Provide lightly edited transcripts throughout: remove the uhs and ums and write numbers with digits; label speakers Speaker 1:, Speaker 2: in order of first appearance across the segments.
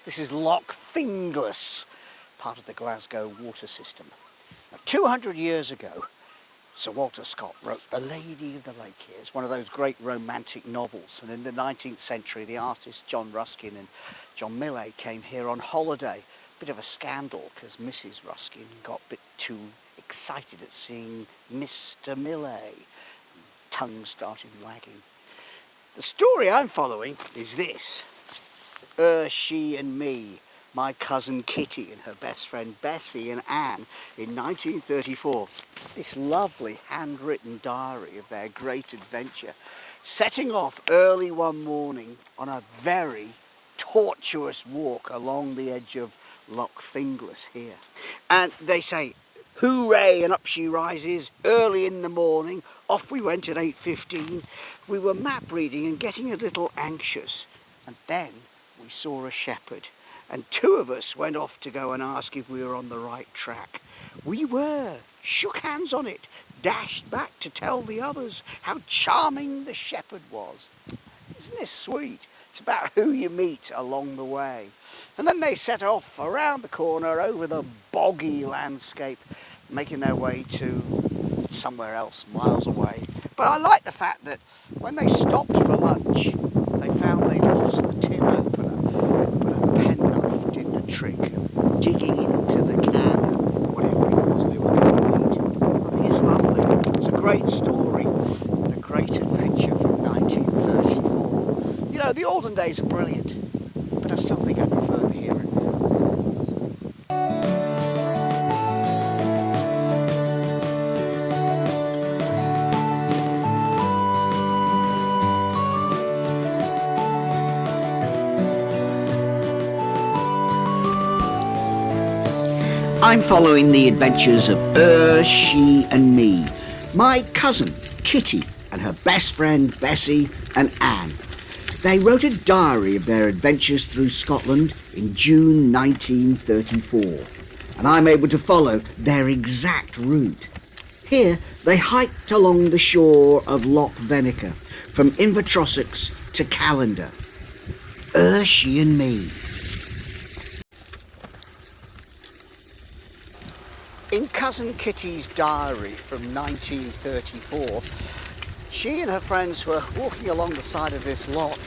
Speaker 1: This is Loch Finglass, part of the Glasgow water system. Now, 200 years ago, Sir Walter Scott wrote The Lady of the Lake here. It's one of those great romantic novels. And in the 19th century, the artists John Ruskin and John Millais came here on holiday. Bit of a scandal because Mrs. Ruskin got a bit too excited at seeing Mr. Millais. Tongue started wagging. The story I'm following is this. She and Me, my cousin Kitty and her best friend Bessie and Anne in 1934. This lovely handwritten diary of their great adventure, setting off early one morning on a very tortuous walk along the edge of Loch Finglass here. And they say, hooray, and up she rises, early in the morning. Off we went at 8:15. We were map reading and getting a little anxious. And then we saw a shepherd. And two of us went off to go and ask if we were on the right track. We were, shook hands on it, dashed back to tell the others how charming the shepherd was. Isn't this sweet? It's about who you meet along the way. And then they set off around the corner over the boggy landscape, making their way to somewhere else, miles away. But I like the fact that when they stopped for lunch, they found they'd lost the tin opener, but a penknife did the trick of digging into the can of whatever it was they were going to eat. I think it's lovely. It's a great story, a great adventure from 1934. You know, the olden days are brilliant, but I still think I prefer the here and now. I'm following the adventures of She and Me, my cousin Kitty and her best friend Bessie and Anne. They wrote a diary of their adventures through Scotland in June 1934, and I'm able to follow their exact route. Here they hiked along the shore of Loch Venachar from Invertrossachs to Callender. She and Me. In Cousin Kitty's diary from 1934, she and her friends were walking along the side of this loch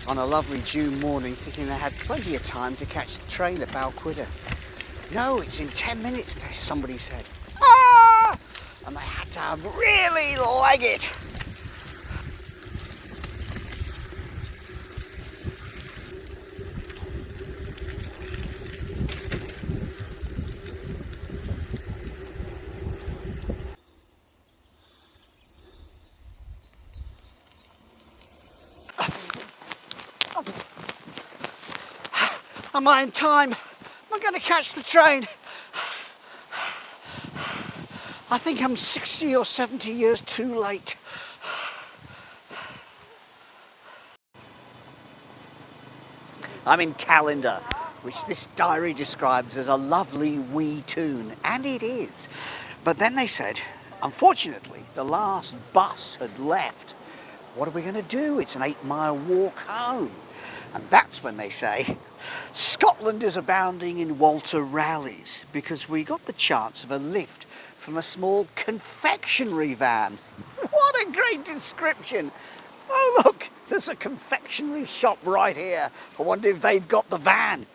Speaker 1: on a lovely June morning, thinking they had plenty of time to catch the train at Balquidder. No, it's in 10 minutes, somebody said. Ah! And they had to really leg it. Am I in time? Am I going to catch the train? I think I'm 60 or 70 years too late. I'm in Callender, which this diary describes as a lovely wee town, and it is. But then they said, unfortunately, the last bus had left. What are we going to do? It's an 8-mile walk home. And that's when they say, Scotland is abounding in Walter rallies, because we got the chance of a lift from a small confectionery van. What a great description. Oh look, there's a confectionery shop right here. I wonder if they've got the van.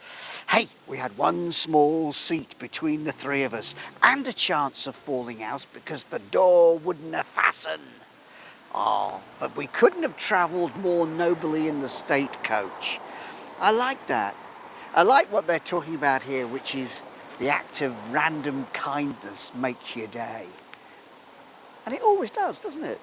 Speaker 1: Hey, we had one small seat between the three of us and a chance of falling out because the door wouldn't have fastened. Oh, but we couldn't have travelled more nobly in the stagecoach. I like that. I like what they're talking about here, which is the act of random kindness makes your day. And it always does, doesn't it?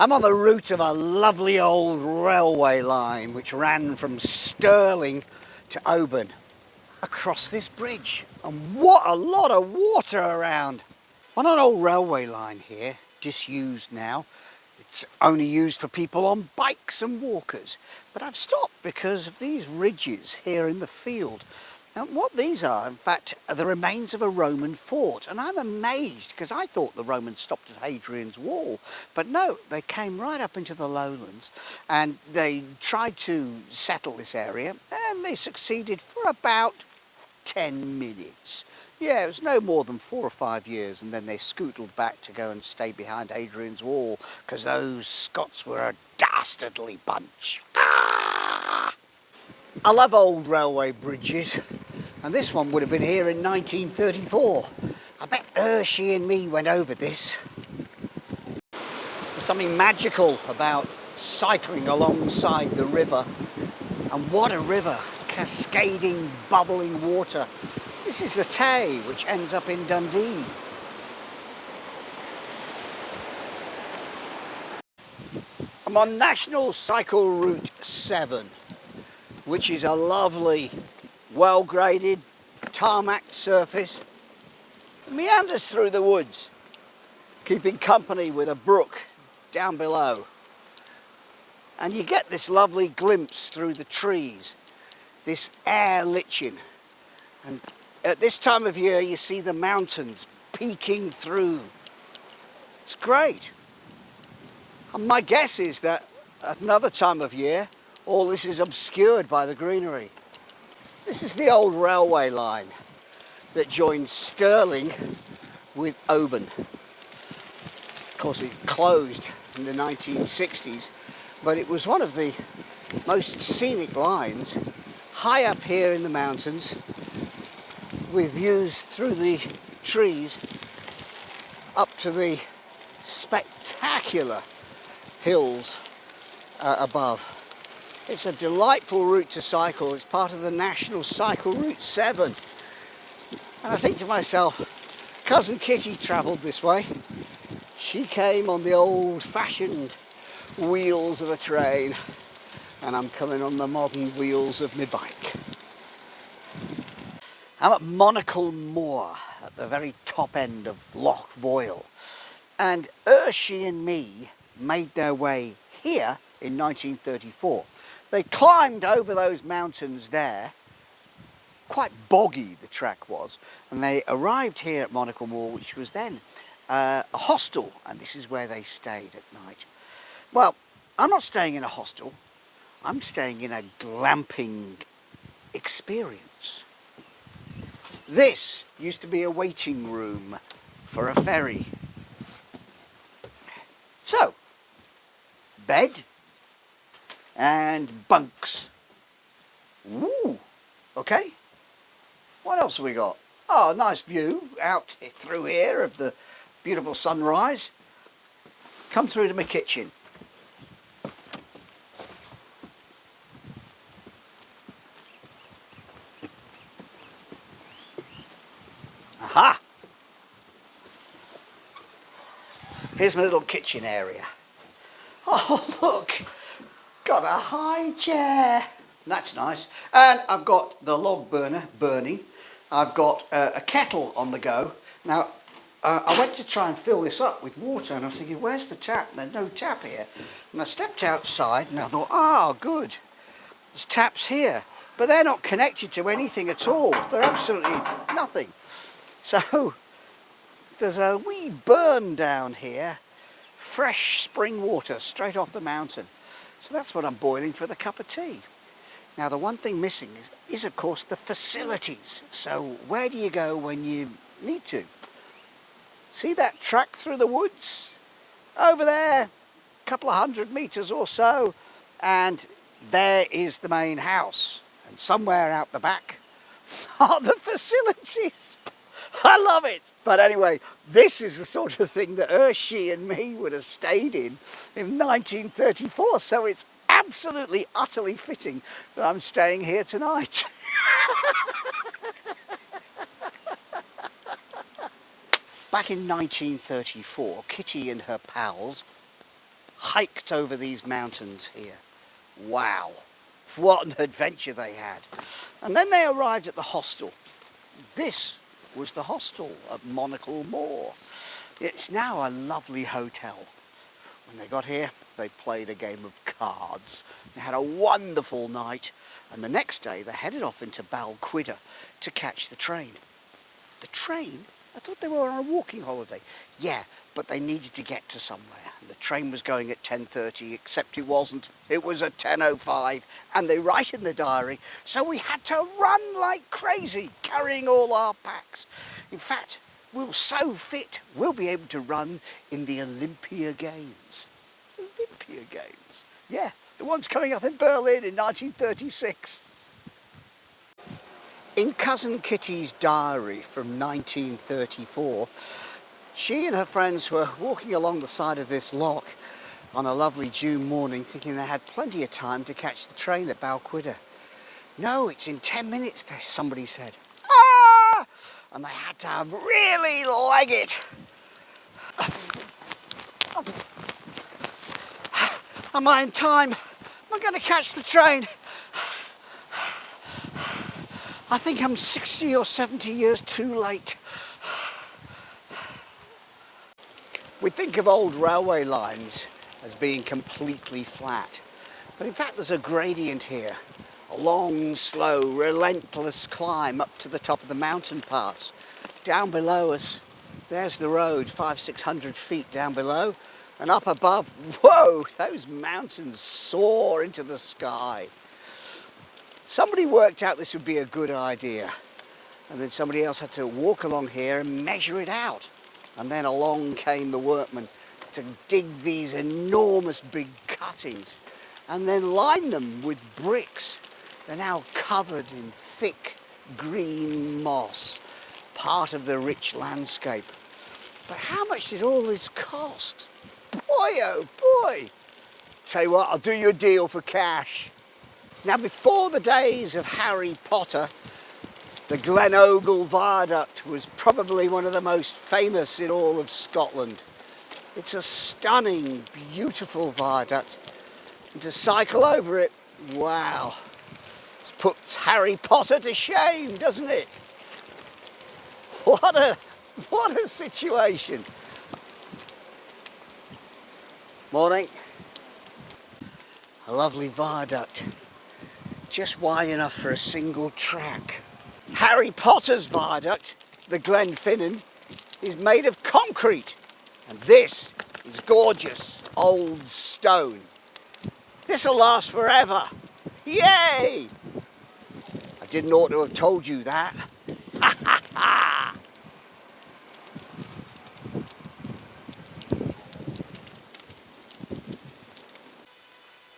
Speaker 1: I'm on the route of a lovely old railway line which ran from Stirling to Oban across this bridge. And what a lot of water around. On an old railway line here, disused now. It's only used for people on bikes and walkers. But I've stopped because of these ridges here in the field. And what these are, in fact, are the remains of a Roman fort. And I'm amazed, because I thought the Romans stopped at Hadrian's Wall. But no, they came right up into the lowlands and they tried to settle this area, and they succeeded for about 10 minutes. Yeah, it was no more than 4 or 5 years, and then they scootled back to go and stay behind Hadrian's Wall, because those Scots were a dastardly bunch. Ah! I love old railway bridges, and this one would have been here in 1934. I bet Hershey and me went over this. There's something magical about cycling alongside the river, and what a river! Cascading, bubbling water. This is the Tay, which ends up in Dundee. I'm on National Cycle Route 7, which is a lovely, well-graded, tarmac surface. It meanders through the woods, keeping company with a brook down below. And you get this lovely glimpse through the trees, this air lichen. And at this time of year, you see the mountains peeking through. It's great. And my guess is that at another time of year, all this is obscured by the greenery. This is the old railway line that joined Stirling with Oban. Of course, it closed in the 1960s, but it was one of the most scenic lines, high up here in the mountains, with views through the trees up to the spectacular hills above. It's a delightful route to cycle. It's part of the National Cycle Route 7. And I think to myself, Cousin Kitty travelled this way. She came on the old-fashioned wheels of a train, and I'm coming on the modern wheels of my bike. I'm at Monachyle Mohr, at the very top end of Loch Voil, and Hershey and me made their way here in 1934. They climbed over those mountains there, quite boggy the track was, and they arrived here at Monachyle Mohr, which was then a hostel, and this is where they stayed at night. Well, I'm not staying in a hostel, I'm staying in a glamping experience. This used to be a waiting room for a ferry. So, bed and bunks. Ooh, okay. What else have we got? Oh, nice view out through here of the beautiful sunrise. Come through to my kitchen. Aha! Here's my little kitchen area. Oh, look! Got a high chair. That's nice. And I've got the log burner burning. I've got a kettle on the go. Now, I went to try and fill this up with water, and I was thinking, where's the tap? There's no tap here. And I stepped outside and I thought, ah, good. There's taps here. But they're not connected to anything at all. They're absolutely nothing. So there's a wee burn down here, fresh spring water straight off the mountain. So that's what I'm boiling for the cup of tea. Now the one thing missing is of course the facilities. So where do you go when you need to? See that track through the woods? Over there, a couple of 100 metres or so, and there is the main house. And somewhere out the back are the facilities. I love it. But anyway, this is the sort of thing that Hershey and me would have stayed in 1934. So it's absolutely, utterly fitting that I'm staying here tonight. Back in 1934, Kitty and her pals hiked over these mountains here. Wow, what an adventure they had. And then they arrived at the hostel. This was the hostel at Monachyle Mohr. It's now a lovely hotel When they got here, they played a game of cards. They had a wonderful night, and the next day they headed off into Balquidder to catch the train. The train? I thought they were on a walking holiday. Yeah, but they needed to get to somewhere. And the train was going at 10:30, except it wasn't. It was at 10:05, and they write in the diary, so we had to run like crazy, carrying all our packs. In fact, we're so fit, we'll be able to run in the Olympia Games. Olympia Games? Yeah, the ones coming up in Berlin in 1936. In Cousin Kitty's diary from 1934, she and her friends were walking along the side of this loch on a lovely June morning, thinking they had plenty of time to catch the train at Balquidder. No, it's in 10 minutes, somebody said. Ah! And they had to really leg it. Am I in time? Am I going to catch the train? I think I'm 60 or 70 years too late. We think of old railway lines as being completely flat, but in fact there's a gradient here. A long, slow, relentless climb up to the top of the mountain pass. Down below us, there's the road, 500-600 feet down below, and up above, whoa, those mountains soar into the sky. Somebody worked out this would be a good idea, and then somebody else had to walk along here and measure it out. And then along came the workmen to dig these enormous big cuttings and then line them with bricks. They're now covered in thick green moss, part of the rich landscape. But how much did all this cost? Boy, oh boy! Tell you what, I'll do you a deal for cash. Now, before the days of Harry Potter, the Glen Ogle Viaduct was probably one of the most famous in all of Scotland. It's a stunning, beautiful viaduct, and to cycle over it, wow, it puts Harry Potter to shame, doesn't it? What a situation. Morning. A lovely viaduct, just wide enough for a single track. Harry Potter's viaduct, the Glen is made of concrete, and this is gorgeous old stone. This'll last forever. Yay! I didn't ought to have told you that.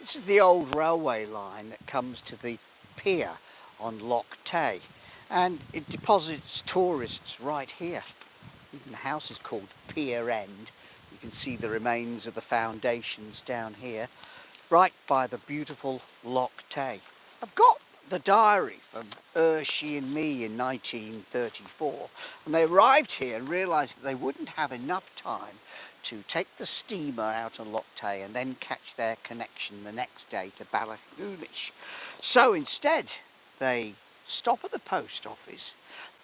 Speaker 1: This is the old railway line that comes to the pier on Loch Tay, and it deposits tourists right here. Even the house is called Pier End. You can see the remains of the foundations down here, right by the beautiful Loch Tay. I've got the diary from She and Me in 1934, and they arrived here and realised that they wouldn't have enough time to take the steamer out on Loch Tay and then catch their connection the next day to Balquidder. So instead, they stop at the post office.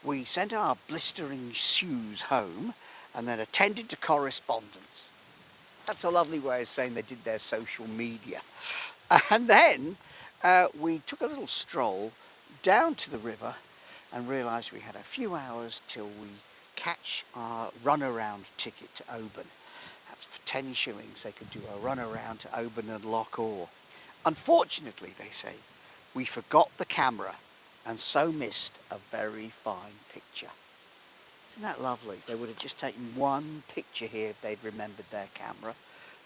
Speaker 1: We sent our blistering shoes home and then attended to correspondence. That's a lovely way of saying they did their social media. And then we took a little stroll down to the river and realised we had a few hours till we catch our runaround ticket to Ogle. That's for 10 shillings. They could do a runaround to Ogle and Loch Voil. Unfortunately, they say, we forgot the camera and so missed a very fine picture. Isn't that lovely? They would have just taken one picture here if they'd remembered their camera.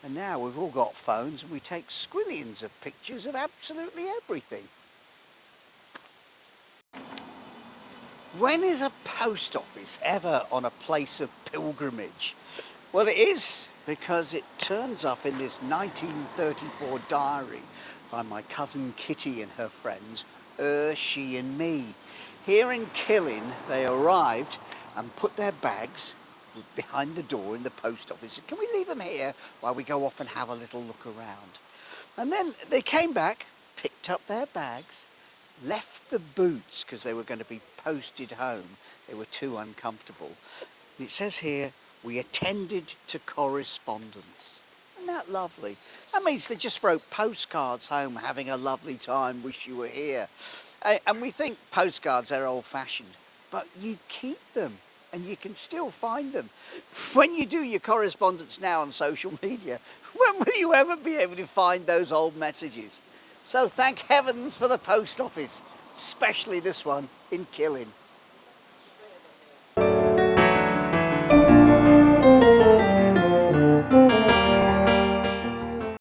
Speaker 1: And now we've all got phones and we take squillions of pictures of absolutely everything. When is a post office ever on a place of pilgrimage? Well, it is, because it turns up in this 1934 diary by my cousin Kitty and her friends, She and Me. Here in Killin, they arrived and put their bags behind the door in the post office. Can we leave them here while we go off and have a little look around? And then they came back, picked up their bags, left the boots because they were going to be posted home. They were too uncomfortable. And it says here, we attended to correspondence. Isn't that lovely? That means they just wrote postcards home, having a lovely time, wish you were here. And we think postcards are old-fashioned, but you keep them and you can still find them. When you do your correspondence now on social media, when will you ever be able to find those old messages? So thank heavens for the post office, especially this one in Killin.